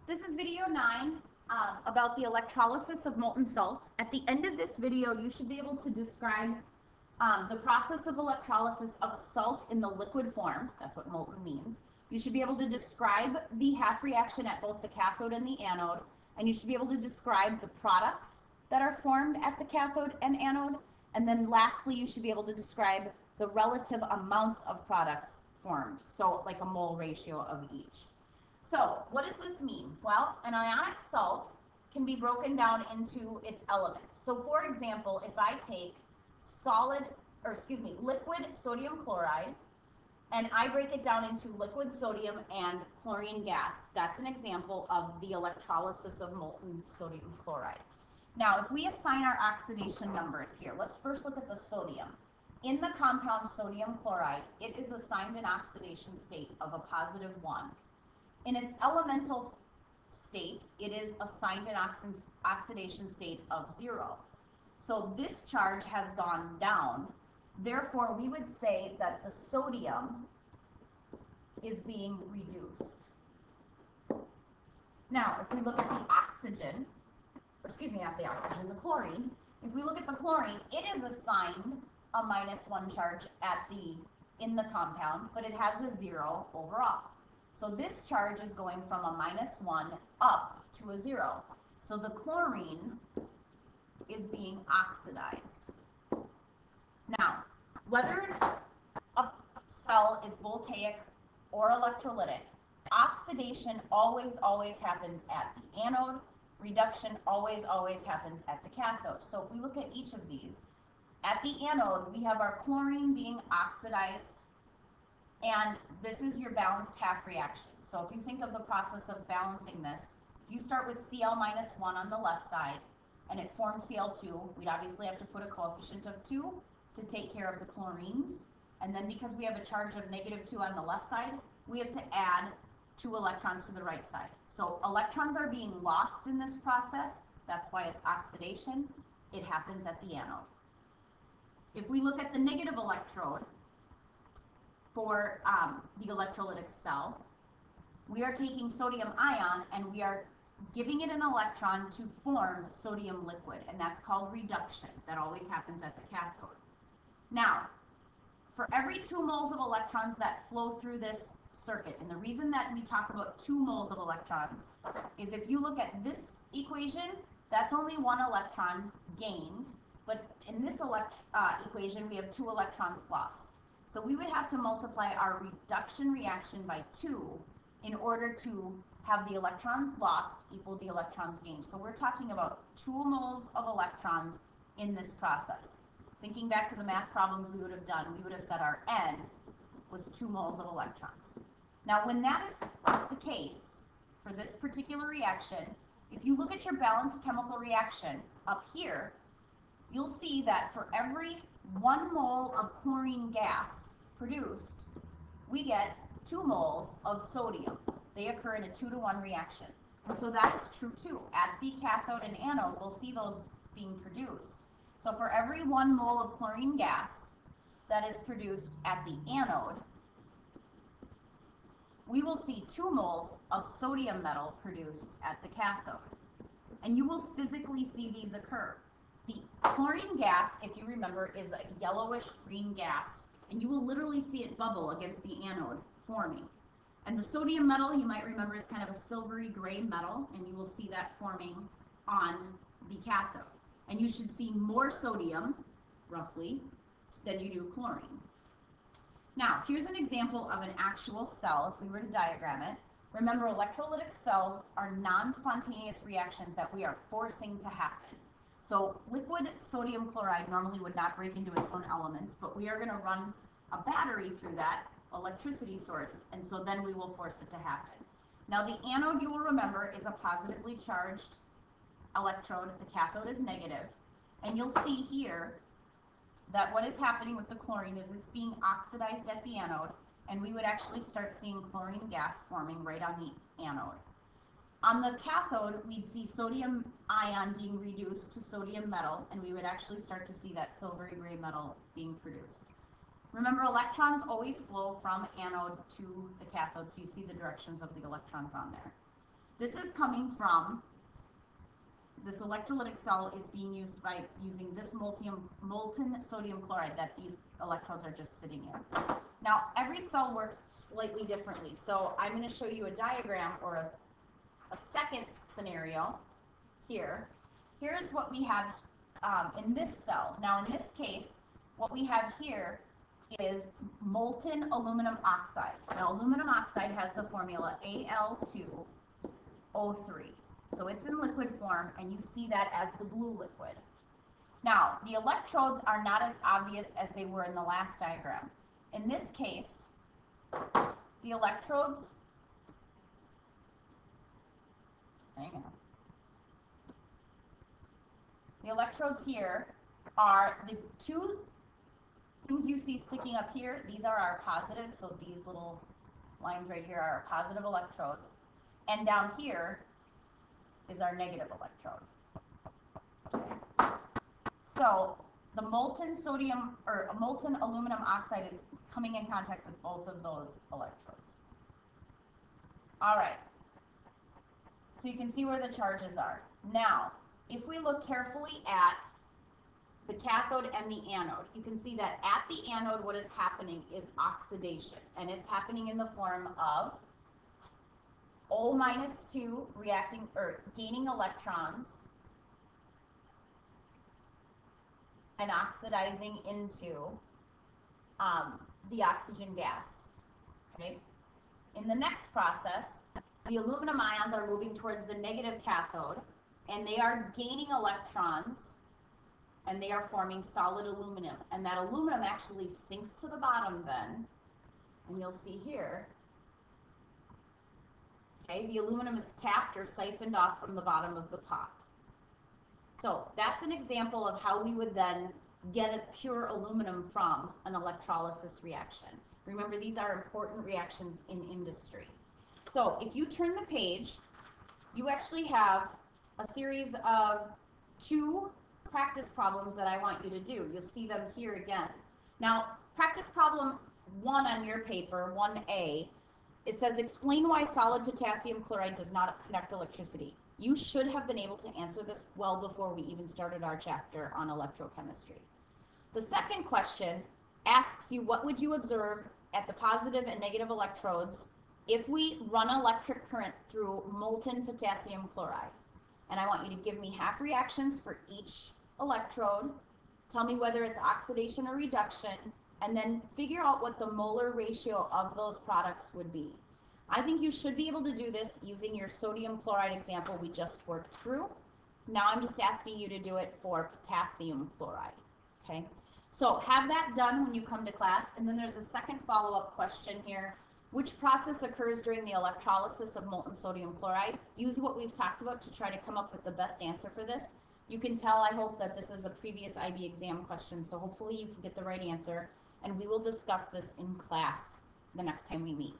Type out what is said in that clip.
This is video 9 about the electrolysis of molten salts. At the end of this video, you should be able to describe the process of electrolysis of a salt in the liquid form. That's what molten means. You should be able to describe the half reaction at both the cathode and the anode, and you should be able to describe the products that are formed at the cathode and anode, and then lastly, you should be able to describe the relative amounts of products formed, so like a mole ratio of each. So what does this mean? Well, an ionic salt can be broken down into its elements. So for example, if I take liquid sodium chloride, and I break it down into liquid sodium and chlorine gas, that's an example of the electrolysis of molten sodium chloride. Now, if we assign our oxidation numbers here, let's first look at the sodium. In the compound sodium chloride, it is assigned an oxidation state of a +1. In its elemental state, it is assigned an oxidation state of 0. So this charge has gone down. Therefore, we would say that the sodium is being reduced. Now, if we look at the oxygen, the chlorine, if we look at the chlorine, it is assigned a -1 charge in the compound, but it has a 0 overall. So this charge is going from a -1 up to a 0. So the chlorine is being oxidized. Now, whether a cell is voltaic or electrolytic, oxidation always happens at the anode. Reduction always happens at the cathode. So if we look at each of these, at the anode, we have our chlorine being oxidized, and this is your balanced half reaction. So if you think of the process of balancing this, if you start with Cl-1 on the left side and it forms Cl2, we'd obviously have to put a coefficient of 2 to take care of the chlorines. And then because we have a charge of -2 on the left side, we have to add 2 electrons to the right side. So electrons are being lost in this process. That's why it's oxidation. It happens at the anode. If we look at the negative electrode, for the electrolytic cell, we are taking sodium ion and we are giving it an electron to form sodium liquid, and that's called reduction. That always happens at the cathode. Now, for every 2 moles of electrons that flow through this circuit, and the reason that we talk about 2 moles of electrons is if you look at this equation, that's only 1 electron gained, but in this equation, we have 2 electrons lost. So we would have to multiply our reduction reaction by 2 in order to have the electrons lost equal the electrons gained. So we're talking about 2 moles of electrons in this process. Thinking back to the math problems we would have done, we would have said our N was 2 moles of electrons. Now, when that is the case for this particular reaction, if you look at your balanced chemical reaction up here, you'll see that for every 1 mole of chlorine gas produced, we get 2 moles of sodium. They occur in a 2-to-1 reaction. And so that is true too. At the cathode and anode, we'll see those being produced. So for every 1 mole of chlorine gas that is produced at the anode, we will see 2 moles of sodium metal produced at the cathode. And you will physically see these occur. The chlorine gas, if you remember, is a yellowish green gas, and you will literally see it bubble against the anode forming. And the sodium metal, you might remember, is kind of a silvery gray metal, and you will see that forming on the cathode. And you should see more sodium, roughly, than you do chlorine. Now, here's an example of an actual cell, if we were to diagram it. Remember, electrolytic cells are non-spontaneous reactions that we are forcing to happen. So liquid sodium chloride normally would not break into its own elements, but we are going to run a battery through that electricity source, and so then we will force it to happen. Now the anode, you will remember, is a positively charged electrode. The cathode is negative, and you'll see here that what is happening with the chlorine is it's being oxidized at the anode, and we would actually start seeing chlorine gas forming right on the anode. On the cathode, we'd see sodium ion being reduced to sodium metal, and we would actually start to see that silvery gray metal being produced. Remember, electrons always flow from anode to the cathode, so you see the directions of the electrons on there. This is coming from, this electrolytic cell is being used by using this molten sodium chloride that these electrodes are just sitting in. Now, every cell works slightly differently. So I'm going to show you a diagram or a second scenario here. Here's what we have in this cell. Now, in this case, what we have here is molten aluminum oxide. Now, aluminum oxide has the formula Al2O3. So it's in liquid form, and you see that as the blue liquid. Now, the electrodes are not as obvious as they were in the last diagram. In this case, the electrodes, hang on. The electrodes here are the two things you see sticking up here. These are our positive, so these little lines right here are our positive electrodes. And down here is our negative electrode. Okay. So the molten sodium or molten aluminum oxide is coming in contact with both of those electrodes. All right. So you can see where the charges are. Now, if we look carefully at the cathode and the anode, you can see that at the anode what is happening is oxidation, and it's happening in the form of O-2 reacting or gaining electrons and oxidizing into the oxygen gas. Okay. In the next process, the aluminum ions are moving towards the negative cathode, and they are gaining electrons, and they are forming solid aluminum. And that aluminum actually sinks to the bottom then, and you'll see here, okay, the aluminum is tapped or siphoned off from the bottom of the pot. So that's an example of how we would then get a pure aluminum from an electrolysis reaction. Remember, these are important reactions in industry. So if you turn the page, you actually have a series of 2 practice problems that I want you to do. You'll see them here again. Now, practice problem 1 on your paper, 1A, it says explain why solid potassium chloride does not conduct electricity. You should have been able to answer this well before we even started our chapter on electrochemistry. The second question asks you what would you observe at the positive and negative electrodes if we run electric current through molten potassium chloride. And I want you to give me half reactions for each electrode, tell me whether it's oxidation or reduction, and then figure out what the molar ratio of those products would be. I think you should be able to do this using your sodium chloride example we just worked through. Now I'm just asking you to do it for potassium chloride, okay? So have that done when you come to class, and then there's a second follow-up question here. Which process occurs during the electrolysis of molten sodium chloride? Use what we've talked about to try to come up with the best answer for this. You can tell, I hope, that this is a previous IB exam question, so hopefully you can get the right answer, and we will discuss this in class the next time we meet.